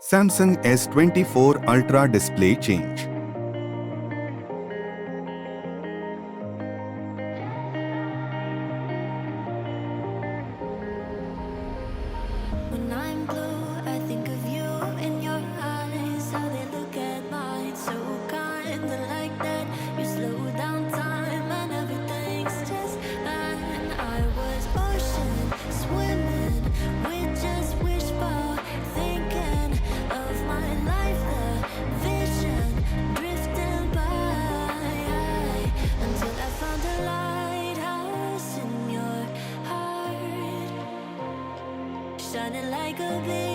Samsung S24 Ultra display change. When I'm blue, I think of you in your eyes. How they look at mine, so kinda like that. You slow down time and everything's just fine. I was ocean swimming with just wishful thinking of my life, the vision drifting by until I found a lighthouse in your heart, shining like a big